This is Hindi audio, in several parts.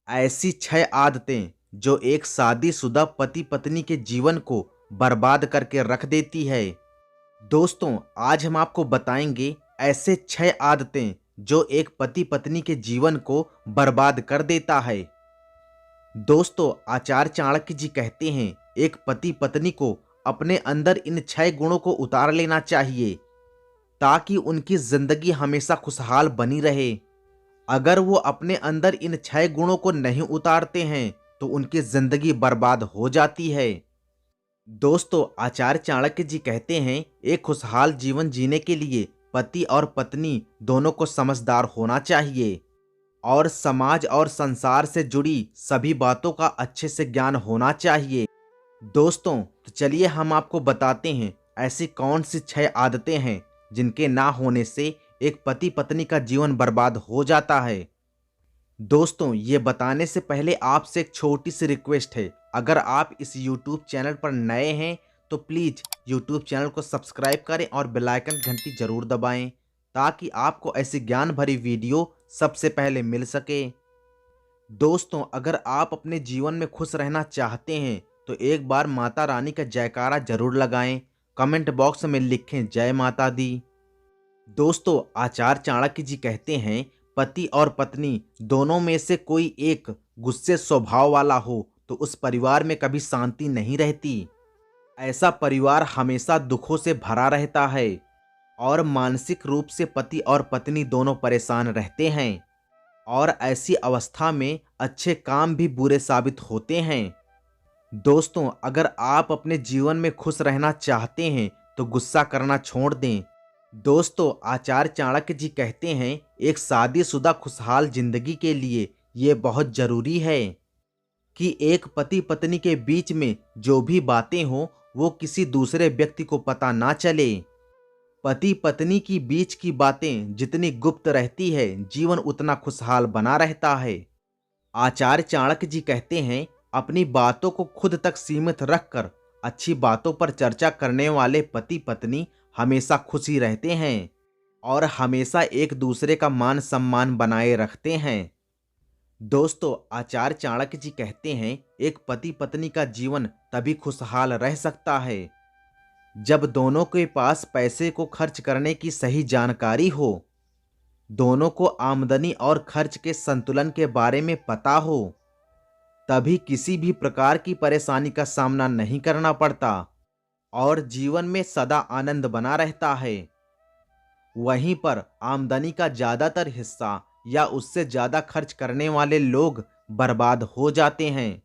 ऐसी 6 आदतें जो एक शादीशुदा पति पत्नी के जीवन को बर्बाद करके रख देती है। दोस्तों, आज हम आपको बताएंगे ऐसे 6 आदतें जो एक पति पत्नी के जीवन को बर्बाद कर देता है। दोस्तों, आचार्य चाणक्य जी कहते हैं एक पति पत्नी को अपने अंदर इन 6 गुणों को उतार लेना चाहिए ताकि उनकी जिंदगी हमेशा खुशहाल बनी रहे। अगर वो अपने अंदर इन 6 गुणों को नहीं उतारते हैं तो उनकी जिंदगी बर्बाद हो जाती है। दोस्तों, आचार्य चाणक्य जी कहते हैं एक खुशहाल जीवन जीने के लिए पति और पत्नी दोनों को समझदार होना चाहिए और समाज और संसार से जुड़ी सभी बातों का अच्छे से ज्ञान होना चाहिए। दोस्तों, तो चलिए हम आपको बताते हैं ऐसी कौन सी 6 आदतें हैं जिनके ना होने से एक पति पत्नी का जीवन बर्बाद हो जाता है। दोस्तों, ये बताने से पहले आपसे एक छोटी सी रिक्वेस्ट है। अगर आप इस YouTube चैनल पर नए हैं तो प्लीज़ YouTube चैनल को सब्सक्राइब करें और बेल आइकन घंटी ज़रूर दबाएं ताकि आपको ऐसी ज्ञान भरी वीडियो सबसे पहले मिल सके। दोस्तों, अगर आप अपने जीवन में खुश रहना चाहते हैं तो एक बार माता रानी का जयकारा जरूर लगाएं। कमेंट बॉक्स में लिखें जय माता दी। दोस्तों, आचार्य चाणक्य जी कहते हैं पति और पत्नी दोनों में से कोई एक गुस्से स्वभाव वाला हो तो उस परिवार में कभी शांति नहीं रहती। ऐसा परिवार हमेशा दुखों से भरा रहता है और मानसिक रूप से पति और पत्नी दोनों परेशान रहते हैं और ऐसी अवस्था में अच्छे काम भी बुरे साबित होते हैं। दोस्तों, अगर आप अपने जीवन में खुश रहना चाहते हैं तो गुस्सा करना छोड़ दें। दोस्तों, आचार्य चाणक्य जी कहते हैं एक शादीशुदा खुशहाल जिंदगी के लिए ये बहुत जरूरी है कि एक पति पत्नी के बीच में जो भी बातें हों वो किसी दूसरे व्यक्ति को पता ना चले। पति पत्नी की बीच की बातें जितनी गुप्त रहती है जीवन उतना खुशहाल बना रहता है। आचार्य चाणक्य जी कहते हैं अपनी बातों को खुद तक सीमित रखकर अच्छी बातों पर चर्चा करने वाले पति पत्नी हमेशा खुशी रहते हैं और हमेशा एक दूसरे का मान सम्मान बनाए रखते हैं। दोस्तों, आचार्य चाणक्य जी कहते हैं एक पति पत्नी का जीवन तभी खुशहाल रह सकता है जब दोनों के पास पैसे को खर्च करने की सही जानकारी हो, दोनों को आमदनी और खर्च के संतुलन के बारे में पता हो, तभी किसी भी प्रकार की परेशानी का सामना नहीं करना पड़ता और जीवन में सदा आनंद बना रहता है। वहीं पर आमदनी का ज़्यादातर हिस्सा या उससे ज़्यादा खर्च करने वाले लोग बर्बाद हो जाते हैं।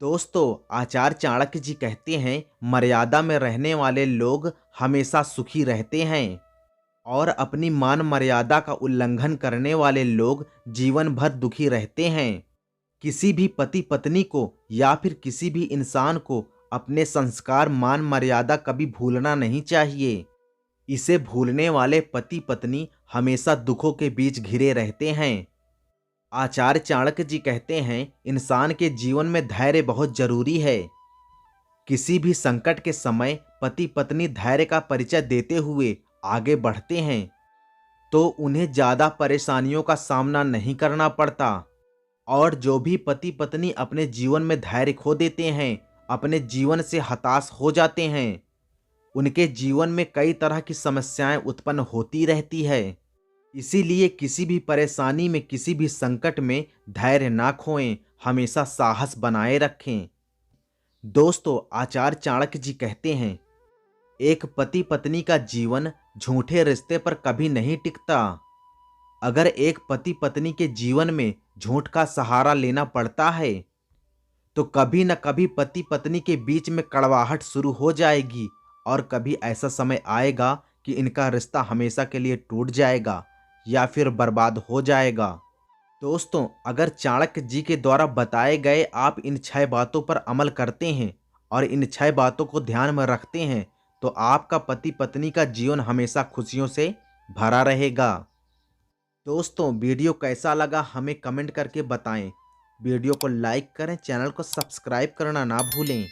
दोस्तों, आचार्य चाणक्य जी कहते हैं मर्यादा में रहने वाले लोग हमेशा सुखी रहते हैं और अपनी मान मर्यादा का उल्लंघन करने वाले लोग जीवन भर दुखी रहते हैं। किसी भी पति पत्नी को या फिर किसी भी इंसान को अपने संस्कार मान मर्यादा कभी भूलना नहीं चाहिए। इसे भूलने वाले पति पत्नी हमेशा दुखों के बीच घिरे रहते हैं। आचार्य चाणक्य जी कहते हैं इंसान के जीवन में धैर्य बहुत जरूरी है। किसी भी संकट के समय पति पत्नी धैर्य का परिचय देते हुए आगे बढ़ते हैं तो उन्हें ज़्यादा परेशानियों का सामना नहीं करना पड़ता। और जो भी पति पत्नी अपने जीवन में धैर्य खो देते हैं, अपने जीवन से हताश हो जाते हैं, उनके जीवन में कई तरह की समस्याएं उत्पन्न होती रहती है। इसीलिए किसी भी परेशानी में, किसी भी संकट में धैर्य ना खोएं, हमेशा साहस बनाए रखें। दोस्तों, आचार्य चाणक्य जी कहते हैं एक पति पत्नी का जीवन झूठे रिश्ते पर कभी नहीं टिकता। अगर एक पति पत्नी के जीवन में झूठ का सहारा लेना पड़ता है तो कभी न कभी पति पत्नी के बीच में कड़वाहट शुरू हो जाएगी और कभी ऐसा समय आएगा कि इनका रिश्ता हमेशा के लिए टूट जाएगा या फिर बर्बाद हो जाएगा। दोस्तों, अगर चाणक्य जी के द्वारा बताए गए आप इन 6 बातों पर अमल करते हैं और इन 6 बातों को ध्यान में रखते हैं तो आपका पति पत्नी का जीवन हमेशा खुशियों से भरा रहेगा। दोस्तों, वीडियो कैसा लगा हमें कमेंट करके बताएं। वीडियो को लाइक करें, चैनल को सब्सक्राइब करना ना भूलें।